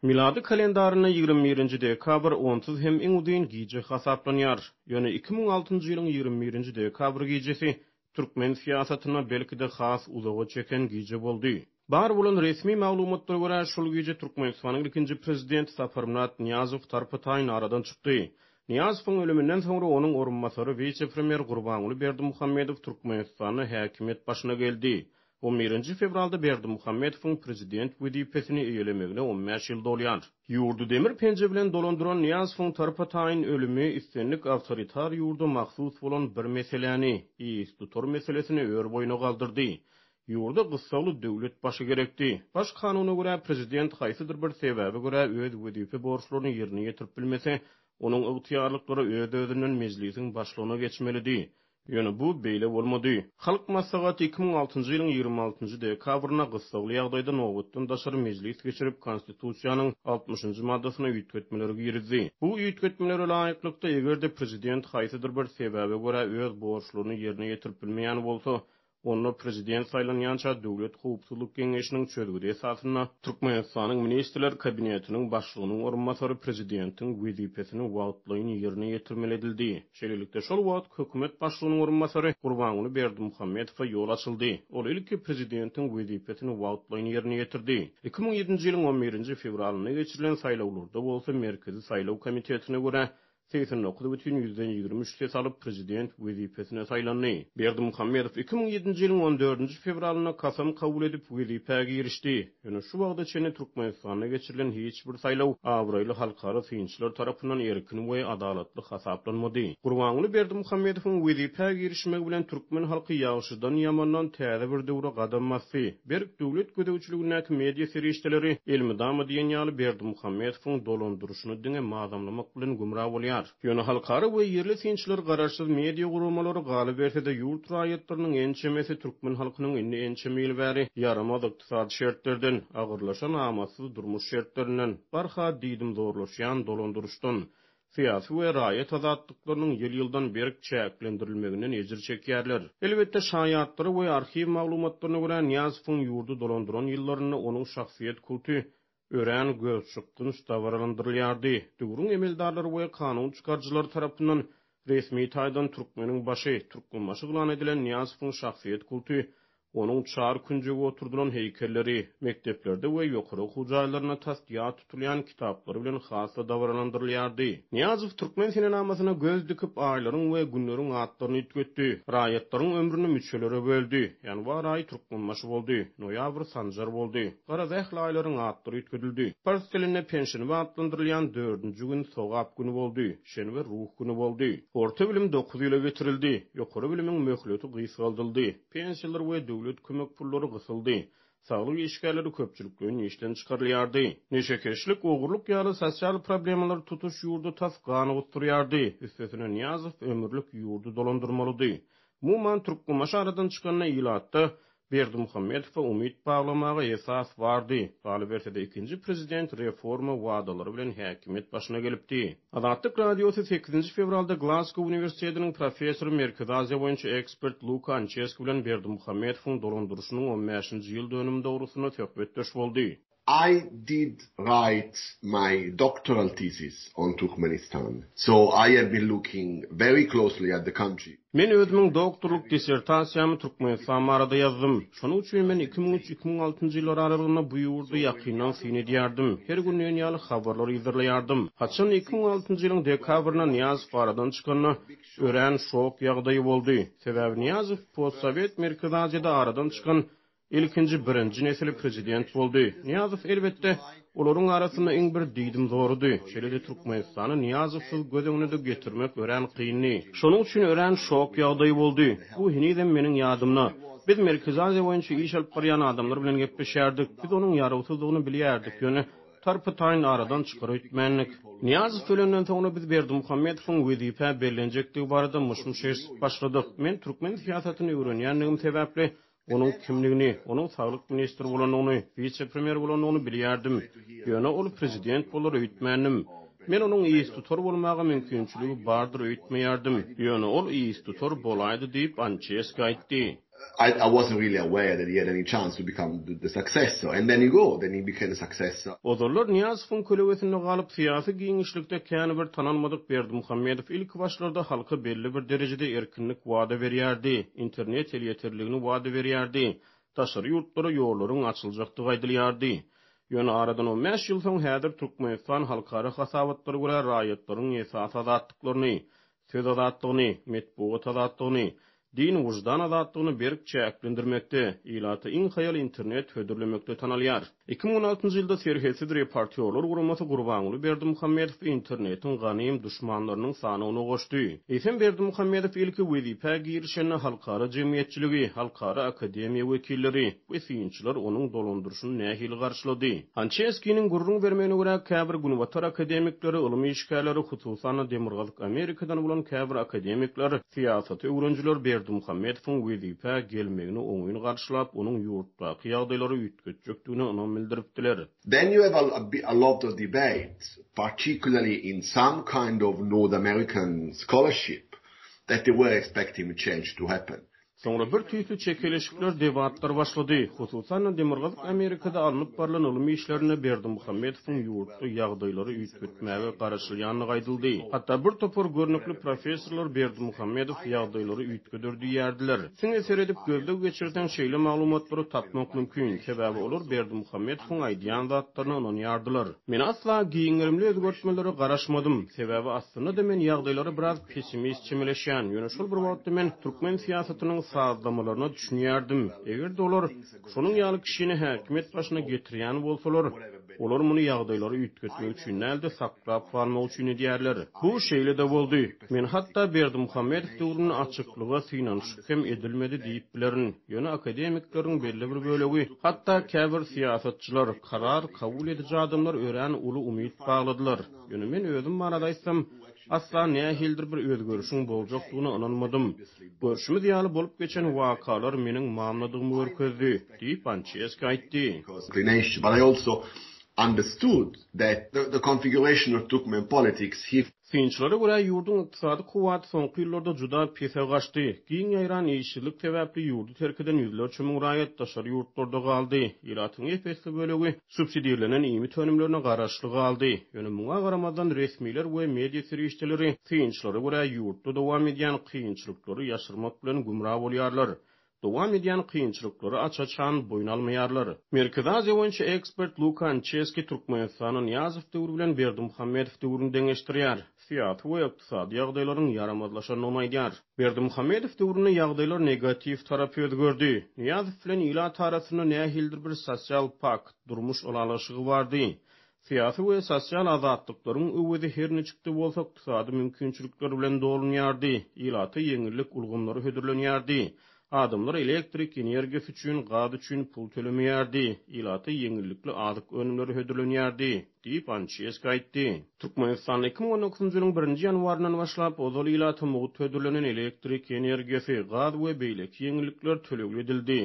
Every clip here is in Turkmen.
Miladi kalendaryna 21-nji dekabr onsuz hem iň udyň gije hasaplanýar. Ýöne 2006-njy ýylyň 21-nji dekabr gijesi türkmen siýasatyna belki de has uzagy çeken gije boldy. Bar bolan resmi maglumatlara görä şol gije Türkmenistanyň ikinji prezidenti Saparmurat Niyazow tarapyň aradan çykdy. Niyazowyň ölümünden soňra onuň orunmasary vice-premier Gurbanuly Berdimuhammedow Türkmenistanyň häkimet başyna geldi. 11 fevralda Berdimuhammedowyň prezident wezipesini eýelemegine 15 ýyl dolýar. Ýurdu demir penje bilen dolandyran Niyazowyň tarapyň ölümi istenlik awtoritar ýurda mahsus bolan bir meseleni, istutor meselesini ör boýuna galdyrdy. Ýurda gysgaly döwlet başy gerekdi. Baş kanuny görä prezident haýsydyr bir sebäbe görä öz wezipe borçlaryny ýerine ýetirip bilmese, onuň ygtyýarlyklary öz-özünden meclisiň başlygyna geçmelidi. Ýöne bu beýle bolmady. Halk maslahaty 2006-njy ýylyň 26-njy dekabryna gysgaly ýagdaýda nowatdan daşary meclis geçirip konstitusiýanyň 60-njy maddasyna ýetmeleri girdi. Bu ýetmeleri laýyklykda egerde prezident haýsydyr bir sebäbe görä öz borçlaryny ýerine ýetirip bilmeýän bolsa, onu prezident saylanýança döwlet howpsuzlyk geňeşiniň çözgüdi esasyna Türkmenistanyň ministrler kabinetiniň başlygynyň orunmasary prezidentiň wezipesini wagtlaýyn ýerine ýetirmeli edildi. Şeýlelikde şol wagt hökümet başlygynyň orunmasary Gurbanuly Berdimuhammedowa ýol açyldy. Ol ilki prezidentiň wezipesini wagtlaýyn ýerine ýetirdi. 2007-nji ýylyň 11 fevralyna geçirilen saýlawlarda bolsa Merkezi Saýlaw Komitetine görä 89,23 ses alıp prezident wezipesine saýlandy. Berdimuhammedow 2007-nji ýylyň 14 fevralyna kasam kabul edip wezipäge girişdi. Ýöne şu wagtda çene Türkmenistanyna geçirilen hiç bir saýlaw awraýly halkara synçylar tarapyndan erkin we adalatly hasaplanmady. Gurbanuly Berdimuhammedowyň wezipäge girişmegi bilen türkmen halky ýagşydan ýamandan täze bir döwre gadam basdy. Berk döwlet gödäwçiligindäki media serişdeleri elmidama diýen ýaly Berdimuhammedowyň dolandyrşyny diňe mazamlamak bilen gumra bolýar. Ýöne halkara we ýerli synçylar garaşsyz media gurulmalary galyp berse-de ýurt raýatlarynyň ençemesi türkmen halkynyň indi ençemeli bäri yaramaz ykdysady şertlerden, agyrlaşan amasyz durmuş şertlerinden, barha diýdim zorlaşýan dolandyrşdan, syýasy we raýat azatlyklarynyň ýyl-ýyldan beri çäklendirilmeginden ejir çekýärler. Elbetde şaýatlary we arxiv maglumatlaryna görä Niyazowyň ýurdu dolandyran ýyllaryny onuň şahsiýet kulty ören göçükdün ustawaralandyrylýardy. Döwrüň emeldarlary we kanun çykarjylary tarapyndan resmi taýdan türkmeniň başy, türkmenbaşy gylan edilen Niyazowyň şahsiýet kulty, onuň çar künjegi oturdulan heykelleri, mekteplerde we ýokary okuw jaýlaryna tasdiýat tutulýan kitaplary bilen hasda dawralandyrylýardy. Niyazow türkmen sinemasyna göz dikip aýlaryň we günleriň atlaryny ýetgetdi. Raýatlaryň ömrüni müçelere böldi. Ýanwar aý türkmenbaşy boldy. Noýabr sanjar boldy. Garazähli aýlaryň atlary ýetgedildi. Fars diline pensioniwe atlandyrylýan 4-nji gün sogap güni boldy. Şenwe ruh güni boldy. Orta bilim 9 ýyla getirildi. Ýokary bilimiň möhleti gysgaldyldy. Pensiýalar we döwlet kömek pullary gysyldy. Saglyk işgärleri köpçülikden işden çykarylýardy. Neşekeşlik, ogurluk ýaly sosial problemalar tutuş ýurdu tas ganyp durýardy. Üstesine Niyazow ömürlük ýurdu dolandyrmalydy. Muman türkmenbaşy aradan çykanyna ýylatda Berdimuhammedowa umyt baglamagy esas bardy. Galyp berse-de ikinji prezident reforma wadalary bilen häkimet başyna gelipdi. Azatlyk radiosy 8 fevralda Glasgow Universitetiniň professory Merkezi Aziýa boýunça ekspert Luka Ancheski bilen Berdimuhammedowyň dolandyrşynyň 15-nji ýyl dönümi dogrusyna söhbetdeş boldy. I did write my doctoral thesis on Turkmenistan, so I have been looking very closely at the country. Men özümiň doktorluk dissertasiýamy Türkmenistan barada ýazdym. Şonuň üçin men 2003-2006-njy ýyllar aralygyna bu ýurdu ýakynan synedýardym. Her gün ýaly habarlar ýazarlardım. Haçan 2006-njy ýylyň dekabryna Niyazow aradan çykanyna ören şok ýagdaýy boldy. Sebäbi Niyazow postsovet Merkezi Aziýada aradan çykan ilkinji birinji nesil prezident boldy. Niyazow elbetde olaryň arasynda iň bir diýdim zorudy. Şeýle Türkmenistany Niyazowsyz göz öňüne getirmek ören kynny. Şonuň üçin ören şok ýagdaýy boldy. Bu hinidem meniň ýadymda. Biz Merkezi Aziýa boýunça iş alyp barýan adamlar bilen gepleşýärdik. Biz onuň ýarawsyzlygyny bilýärdik. Ýöne tarpytaýyn aradan çykaryp etmenlik. Niyazow ölümden soňra biz Berdimuhammedowyň wezipe bellenjekligi barada muşmuş başladyk. Men türkmen siýasatyny öwrenýändigim sebäpli onuň kimligini, onuň saglyk ministri bolanyny, vice-premier bolanyny bilýärdim. Ýöne ol prezident bolar öýtmänim. Men onuň istutor bolmagy mümkinçiligi bardyr öýtmeýärdim. Ýöne ol istutor bolaydy diýip Ancheski aýtdy. I wasn't really aware that he had any chance to become the successor. And then he became a successor. Ozurlar Niyazov'un kölewesinde galyp siyasi giňişlikde käni bir tananmadyk Berdimuhammedow ilk başlarda halka belli bir derejede erkinlik wada berýärdi, internet elýeterligini wada berýärdi, taşary ýurtlara ýollaryň açyljakdygy aýdylýardy. Ýöne aradan 15 ýyl soň häzir Türkmenistan halkara hasabatlara görä raýatlaryň esas azatlyklaryny, söz azatlygyny, metbuat azatlygyny, din wujdan azatlygyny berk çäklendirmekde, ýylaty iň hayal internet hödürlemekde tanalýar. 2016-njy ýylda serhesiz reportyorlar guramasy Gurbanuly Berdimuhammedow internetin ganym düşmanlarynyň sanyny goşdy. Eýsem Berdimuhammedow ilki wezipe girişini halkara jemgyýetçiligi, halkara akademiýa wekilleri we synçylar onuň dolandyrşyny nähili garşylady. Hançeskiniň gurrun bermegine görä käbir günwatar akademikleri, ilim işgärleri, hususan demirgalyk Amerikadan bolan käbir akademikler, siýasaty öwrenjiler Berdimuhammedowyň wezipe gelmegini oňuň garşylap, onuň ýurtdaky ýagdaýlary üýtgetjekdigini bildiripdiler. Then you have a lot of debate, particularly in some kind of North American scholarship, that they were expecting change to happen. Sonra bir tüýsü çekilişikler, debatlar başlady. Hususan demirgalyk Amerikada alınıp barılan ilmi işlerine Berdimuhammedowyň ýurtda ýagdaýlary üýtgetmäge garaşylýanyny aýdyldy. Hatta bir topar görnükli professorlar Berdimuhammedow ýagdaýlary üýtgedirdi ýerdiler. Siňe seredip gözde geçirden şeýle maglumatlary tapmak mümkin. Sebäbi olar Berdimuhammedowyň aýdýan zatlaryny onuň ýardylar. Men asla giňirimli özgertmelere garaşmadym. Sebäbi aslynda da men ýagdaýlary biraz pessimist çemeleşýän. Ýöne şol bir wagtda men Türkmen siýasatynyň sazlamalarına düşünýärdim. Eger dolar şonuň ýaly kişini häkimet başyna getirýän bolsalar, olar muny ýagdaýlary üýtgetmek üçin näde saklap barmak üçin edýärler. Bu şeýle de boldy. Men hatda Berdimuhammedow döwrüne açyklyga synanyşyk hem edilmedi diýip bilerin. Ýöne akademikleriň belli bir bölegi, hatda käbir siýasatçylar karar kabul edici adamlar ören uly umyt bagladylar. Ýöne men özüm manada aýtsam, asla nähildir bir özgörüşiň boljakdygyna inanmadım. Görüşimiz ýaly bolup geçen wakalar meniň mamladygymy görkezdi, diýip Ancheski aýtdy. But I also understood that the configuration of Turkmen politics Synçylara görä ýurdun ykdysady kuwaty soňky ýyllarda juda pese gaçdy. Giň ýaýran ýeşillik sebäpli ýurdu terk eden ýüzlerçe müň raýat taşary ýurtlarda galdy. Ýylatyň epesli bölegi subsidiýalenen ýymy tönümlerine garaşly galdy. Ýöne muňa garamadan resmiler we media serişçileri synçylara görä ýurtda dowam edýän kynçylyklary ýaşyrmak bilen gumra bolýarlar. Dowam edýän kynçylyklary açaçan boýnalmaýarlar. Merkez Aziýa boýunça ekspert Luka Ancheski Türkmenistanyň Niyazow döwrü bilen Berdimuhammedow döwrüni deňeşdirýär. Siýasat we ykdysady ýagdaýlaryň yaramazlaşanyny aýdýar. Berdimuhammedow döwrüne ýagdaýlar negativ tarapy özgördi. Niyazow bilen ýylat arasyna nähildir bir sosial pakt, durmuş olalaşygy bardy. Siýasy we sosial azatlyklaryň öwedi her neçikde bolsa ykdysady mümkinçilikler bilen dolanýardy. Ýylaty ýeňillik ulgamlary hödürlenýärdi. Adamlar elektrik energiýasy üçin gady üçin pul tölemeýärdi. Ýylaty ýeňillikli azyk önümleri hödürlenýärdi, diýip Ancheski aýtdy. Türkmenistan 2019-njy ýylyň 1-nji ýanwarynyň başlap ozal ýylaty mugut hödürlenen elektrik energiýasy, gaz we beýleki ýeňillikler tölew edildi.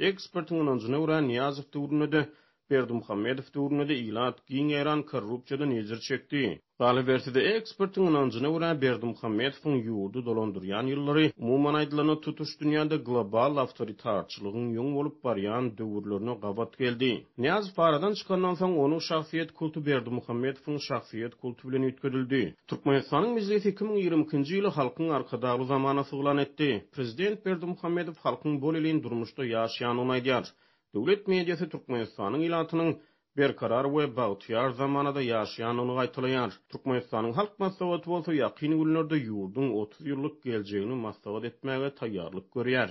Ekspertiň ynanjyna görä Niyazow döwründe de Berdimuhammedow döwründe de ýylat giň ýaýran korrupsiýadan ejir çekdi. Galiberside ekspertiň ynanjyna görä Berdimuhammedowyň ýurdu dolandyrýan ýyllary umumyň aýdylan tutuş dünýäde global awtoritarçylygyň ýoň bolup barýan döwürlerine gabat geldi. Niyazow aradan çykandan soň onuň şahsiýet kultu Berdimuhammedowyň şahsiýet kultu bilen üýtgedildi. Türkmenistanyň mejlisi 2020-nji ýyly halkyň arkadagy zamana suglan etdi. Prezident Berdimuhammedow halkyň bol elin durmuşda ýaşaýanyny aýdýar. Döwlet mediasy Türkmenistanyň ýylatynyň berkarar we bagtyar zamanada ýaşaýanyny gaýtylýar. Türkmenistanyň halk maslahaty bolsa ýakyny günlerde ýurdun 30 ýyllyk geljegini maslahat etmäge taýýarlyk görýär.